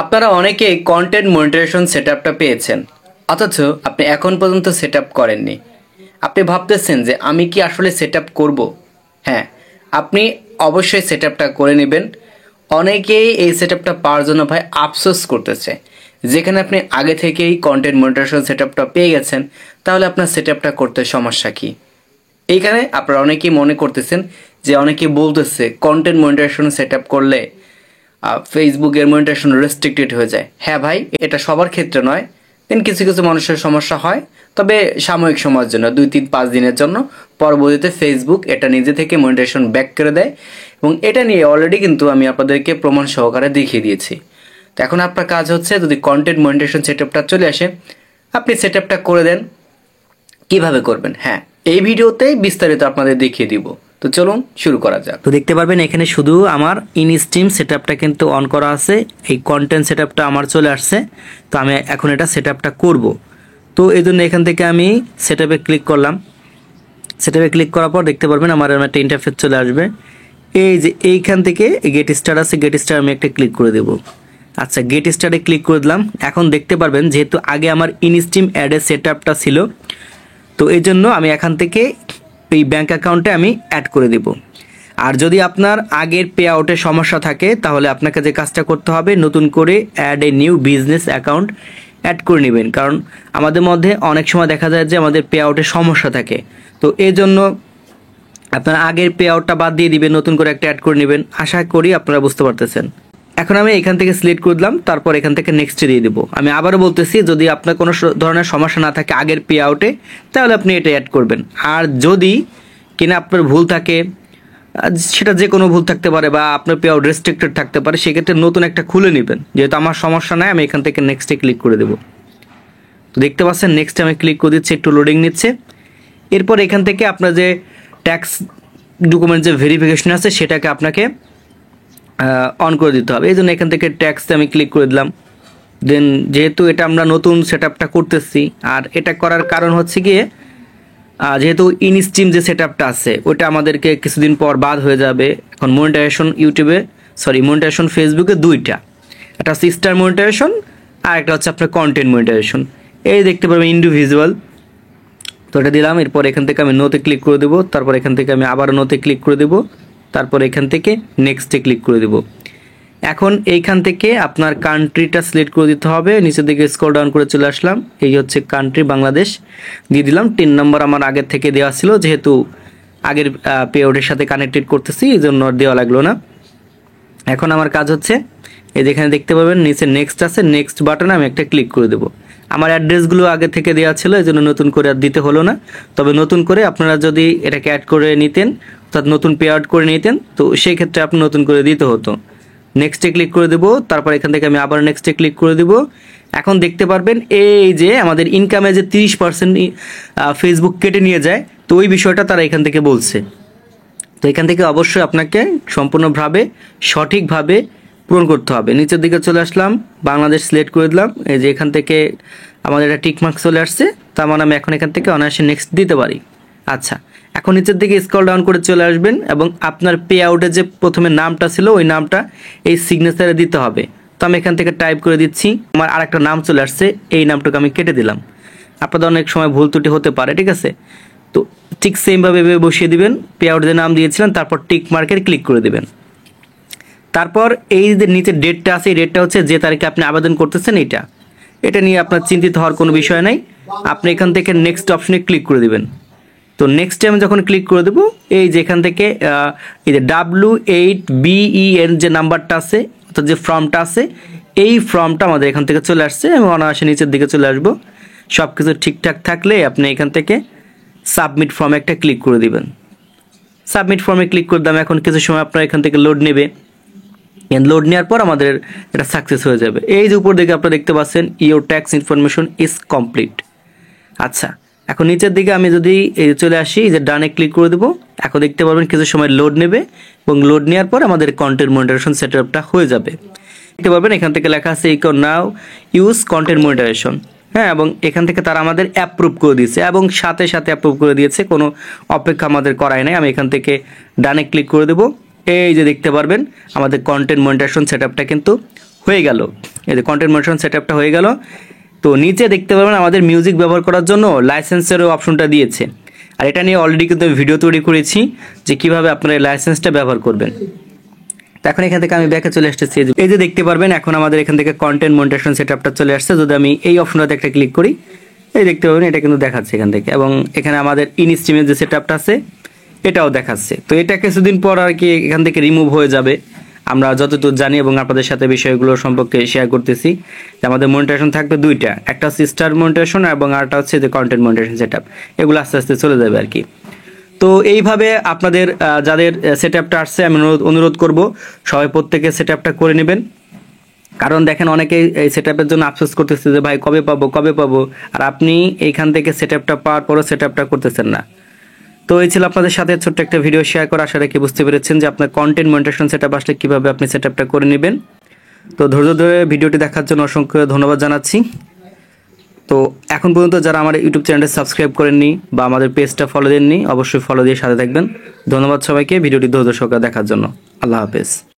আপনারা অনেকেই content monetization সেটআপটা পেয়েছেন, অথচ আপনি এখন পর্যন্ত সেটআপ করেননি। আপনি ভাবতেছেন যে আমি কি আসলে সেটআপ করব? হ্যাঁ, আপনি অবশ্যই সেটআপটা করে নেবেন। অনেকেই এই সেটআপটা পাওয়ার জন্য ভাই আফসোস করতেছে। যেখানে আপনি আগে থেকেই কন্টেন্ট মনিটাইজেশন সেটআপটা পেয়ে গেছেন, তাহলে আপনার সেটআপটা করতে সমস্যা কি? এইখানে আপনারা অনেকেই মনে করতেছেন যে অনেকেই বলতেছে কন্টেন্ট মনিটাইজেশন সেটআপ করলে ফেসবুকের মনিটাইজেশন রেস্ট্রিক্টেড হয়ে যায়। হ্যাঁ ভাই, এটা সবার ক্ষেত্রে নয়, দেন কিছু কিছু মানুষের সমস্যা হয়, তবে সাময়িক সময়ের জন্য 2, 3, 5 দিনের জন্য। পরবর্তীতে ফেসবুক এটা নিজে থেকে মনিটাইজেশন ব্যাক করে দেয়, এবং এটা নিয়ে অলরেডি কিন্তু আমি আপনাদেরকে প্রমাণ সহকারে দেখিয়ে দিয়েছি। তো এখন আপনার কাজ হচ্ছে, যদি কন্টেন্ট মনিটাইজেশন সেটআপটা চলে আসে, আপনি সেটআপটা করে দেন। কিভাবে করবেন, হ্যাঁ এই ভিডিওতে বিস্তারিত আপনাদের দেখিয়ে দিব। তো চলুন শুরু করা যাক। তো দেখতে পারবেন এখানে শুধু আমার ইনস্ট্রিম সেটআপটা কিন্তু অন করা আছে, এই কন্টেন্ট সেটআপটা আমার চলে আসছে। তো আমি এখন এটা সেটআপটা করব। তো এই জন্য এখান থেকে আমি সেটআপে ক্লিক করলাম। সেটআপে ক্লিক করার পর দেখতে পারবেন আমার একটা ইন্টারফেস চলে আসবে। এই যে এইখান থেকে গেট স্টার্ট আছে, গেট স্টার্ট আমি একটা ক্লিক করে দেব। আচ্ছা, গেট স্টার্টে ক্লিক করে দিলাম। এখন দেখতে পারবেন যেহেতু আগে আমার ইনস্ট্রিম অ্যাডের সেটআপটা ছিল, তো এই জন্য আমি এখান থেকে এই ব্যাঙ্ক অ্যাকাউন্টে আমি অ্যাড করে দেব। আর যদি আপনার আগের পে আউটের সমস্যা থাকে, তাহলে আপনাকে যে কাজটা করতে হবে, নতুন করে add a new business account add করে নেবেন। কারণ আমাদের মধ্যে অনেক সময় দেখা যায় যে আমাদের পে আউটের সমস্যা থাকে। তো এই জন্য আপনার আগের পে আউটটা বাদ দিয়ে দিবেন, নতুন করে একটা অ্যাড করে নেবেন। আশা করি আপনারা বুঝতে পারতেছেন। এখন আমি এখান থেকে সিলেক্ট করে দিলাম, তারপর এখান থেকে নেক্সটে দিয়ে দেবো। আমি আবারও বলতেছি, যদি আপনার কোনো ধরনের সমস্যা না থাকে আগের পে আউটে, তাহলে আপনি এটা অ্যাড করবেন। আর যদি কিনা আপনার ভুল থাকে, সেটা যে কোনো ভুল থাকতে পারে বা আপনার পে আউট রেস্ট্রিক্টেড থাকতে পারে, সেক্ষেত্রে নতুন একটা খুলে নেবেন। যেহেতু আমার সমস্যা নাই, আমি এখান থেকে নেক্সটে ক্লিক করে দেবো। তো দেখতে পাচ্ছেন নেক্সটে আমি ক্লিক করে দিচ্ছি, একটু লোডিং নিচ্ছে। এরপর এখান থেকে আপনার যে ট্যাক্স ডকুমেন্ট যে ভেরিফিকেশন আছে, সেটাকে আপনাকে অন করে দিতে হবে। এই জন্য এখান থেকে ট্যাক্সে আমি ক্লিক করে দিলাম। দেন যেহেতু এটা আমরা নতুন সেটআপটা করতেছি, আর এটা করার কারণ হচ্ছে গিয়ে যেহেতু ইনস্ট্রিম যে সেটআপটা আছে ওটা আমাদেরকে কিছুদিন পর বাদ হয়ে যাবে। এখন মনিটাইজেশন মনিটাইজেশন ফেসবুকে দুইটা, একটা হচ্ছে স্টার মনিটাইজেশন, আর একটা হচ্ছে আপনার কন্টেন্ট মনিটাইজেশন। এই দেখতে পারবেন ইন্ডিভিজুয়াল, তো এটা দিলাম। এরপর এখান থেকে আমি নোতে ক্লিক করে দেবো, তারপর এখান থেকে আমি আবার নোতে ক্লিক করে দেবো, তারপর এখান থেকে নেক্সটে ক্লিক করে দেবো। এখন এইখান থেকে আপনার কান্ট্রিটা সিলেক্ট করে দিতে হবে। নিচের দিকে স্ক্রল ডাউন করে চলে আসলাম, এই হচ্ছে কান্ট্রি বাংলাদেশ দিয়ে দিলাম। 3 নম্বর আমার আগের থেকে দেওয়া ছিল, যেহেতু আগের পে আউটের সাথে কানেক্টেড করতেছি, এই জন্য দেওয়া লাগলো না। এখন আমার কাজ হচ্ছে, এই যেখানে দেখতে পাবেন নিচে নেক্সট আছে, নেক্সট বাটনে আমি একটা ক্লিক করে দেবো। আমার অ্যাড্রেসগুলো আগে থেকে দেওয়া ছিল, এই জন্য নতুন করে আর দিতে হলো না। তবে নতুন করে আপনারা যদি এটাকে অ্যাড করে নিতেন, অর্থাৎ নতুন পে আউট করে নিতেন, তো সেই ক্ষেত্রে আপনি নতুন করে দিতে হতো। নেক্সটে ক্লিক করে দেবো, তারপর এখান থেকে আমি আবার নেক্সটে ক্লিক করে দেবো। এখন দেখতে পারবেন এই যে আমাদের ইনকামে যে 30% ফেসবুক কেটে নিয়ে যায়, তো ওই বিষয়টা তারা এখান থেকে বলছে। তো এখান থেকে অবশ্যই আপনাকে সম্পূর্ণভাবে সঠিকভাবে পূরণ করতে হবে। নিচের দিকে চলে আসলাম, বাংলাদেশ সিলেক্ট করে দিলাম। এই যে এখান থেকে আমাদের একটা টিকমার্ক চলে আসছে, তার মানে আমি এখন এখান থেকে অনায়াসে নেক্সট দিতে পারি। আচ্ছা, এখন নিচের দিকে স্ক্রল ডাউন করে চলে আসবেন এবং আপনার পে আউটের যে প্রথমে নামটা ছিল, ওই নামটা এই সিগনেচারে দিতে হবে। তো আমি এখান থেকে টাইপ করে দিচ্ছি, আমার আরেকটা নাম চলে আসছে, এই নামটাকে আমি কেটে দিলাম। আপনাদের অনেক সময় ভুল ত্রুটি হতে পারে, ঠিক আছে? তো ঠিক সেমভাবে বসিয়ে দিবেন, পে আউট যে নাম দিয়েছিলেন, তারপর টিক মার্কের ক্লিক করে দিবেন। তারপর এই যে নিচে ডেটটা আছে, এই ডেটটা হচ্ছে যে তারিখে আপনি আবেদন করতেছেন, এটা নিয়ে আপনার চিন্তিত হওয়ার কোনো বিষয় নাই। আপনি এখান থেকে নেক্সট অপশনে ক্লিক করে দিবেন। তো নেক্সট টাইম যখন ক্লিক করে দেবো, এই যে এখান থেকে এই যে W8BEN যে নাম্বারটা আছে, অর্থাৎ যে ফর্মটা আছে, এই ফর্মটা আমাদের এখান থেকে চলে আসছে। আমি অনায়াসে নিচের দিকে চলে আসবো। সব কিছু ঠিকঠাক থাকলে আপনি এখান থেকে সাবমিট ফর্মে একটা ক্লিক করে দিবেন। সাবমিট ফর্মে ক্লিক করে দিলাম। এখন কিছু সময় আপনার এখান থেকে লোড নেবে, লোড নেওয়ার পর আমাদের এটা সাকসেস হয়ে যাবে। এই যে উপর দিকে আপনারা দেখতে পাচ্ছেন, your tax information is complete. আচ্ছা, এখন নিচের দিকে আমি যদি চলে আসি, যে ডানে ক্লিক করে দেবো, এখন দেখতে পারবেন কিছু সময় লোড নেবে, এবং লোড নেওয়ার পর আমাদের কন্টেন্ট মনিটাইজেশন সেটআপটা হয়ে যাবে। দেখতে পারবেন এখান থেকে লেখা আছে you can now use content monetisation. হ্যাঁ, এবং এখান থেকে তারা আমাদের অ্যাপ্রুভ করে দিয়েছে, এবং সাথে সাথে অ্যাপ্রুভ করে দিয়েছে, কোনো অপেক্ষা আমাদের করায় নাই। আমি এখান থেকে ডানে ক্লিক করে দেবো। এই যে দেখতে পারবেন আমাদের কন্টেন্ট মনিটাইজেশন সেটআপটা কিন্তু হয়ে গেল। এই যে কন্টেন্ট মনিটরেশন সেটআপটা হয়ে গেল। তো নিচে দেখতে পাবেন আমাদের মিউজিক ব্যবহার করার জন্য লাইসেন্সেরও অপশনটা দিয়েছে, আর এটা নিয়ে অলরেডি কিন্তু ভিডিও তৈরি করেছি যে কিভাবে আপনারা এই লাইসেন্সটা ব্যবহার করবেন। তো এখন এখান থেকে আমি ব্যাকে চলে আসতেছি, এই যে দেখতে পারবেন এখন আমাদের এখান থেকে কন্টেন্ট মনিটরেশন সেটআপটা চলে আসছে। যদি আমি এই অপশনটাতে একটা ক্লিক করি, এই দেখতে পাবেন এটা কিন্তু দেখাচ্ছে এখান থেকে, এবং এখানে আমাদের ইন স্ট্রিমের যে সেটআপটা আছে এটাও দেখাচ্ছে। তো এটা কিছুদিন পর আর কি এখান থেকে রিমুভ হয়ে যাবে, আমরা যতদূর জানি এবং আপনাদের সাথে বিষয়গুলো সম্পর্কে শেয়ার করতেছি। যে আমাদের মনিটরেশন থাকবে দুইটা, একটা হচ্ছে স্টার মনিটরেশন এবং আরেকটা হচ্ছে যে কন্টেন্ট মনিটরেশন সেটআপ, এগুলো আস্তে আস্তে চলে যাবে আর কি। তো এইভাবে আপনাদের যাদের সেটআপটা আসছে আমি অনুরোধ করব সবাই প্রত্যেকে সেটআপটা করে নেবেন। কারণ দেখেন অনেকেই এই সেটআপের জন্য আফসোস করতেছে যে ভাই কবে পাবো, আর আপনি এইখান থেকে সেটআপটা পাওয়ার পরও সেটআপটা করতেছেন না। তো এই ছিল আপনাদের সাথে ছোট্ট একটা ভিডিও শেয়ার করা, আশা রাখি বুঝতে পেরেছেন যে আপনার কন্টেন্ট মনিটরেশন সেটআপ আসলে কিভাবে আপনি সেটআপটা করে নেবেন। তো ধৈর্য ধরে ভিডিওটি দেখার জন্য অসংখ্য ধন্যবাদ জানাচ্ছি। তো এখন পর্যন্ত যারা আমার ইউটিউব চ্যানেলটা সাবস্ক্রাইব করেননি বা আমাদের পেজটা ফলো দেননি, অবশ্যই ফলো দিয়ে সাথে থাকবেন। ধন্যবাদ সবাইকে ভিডিওটি ধৈর্য সহকারে দেখার জন্য। আল্লাহ হাফেজ।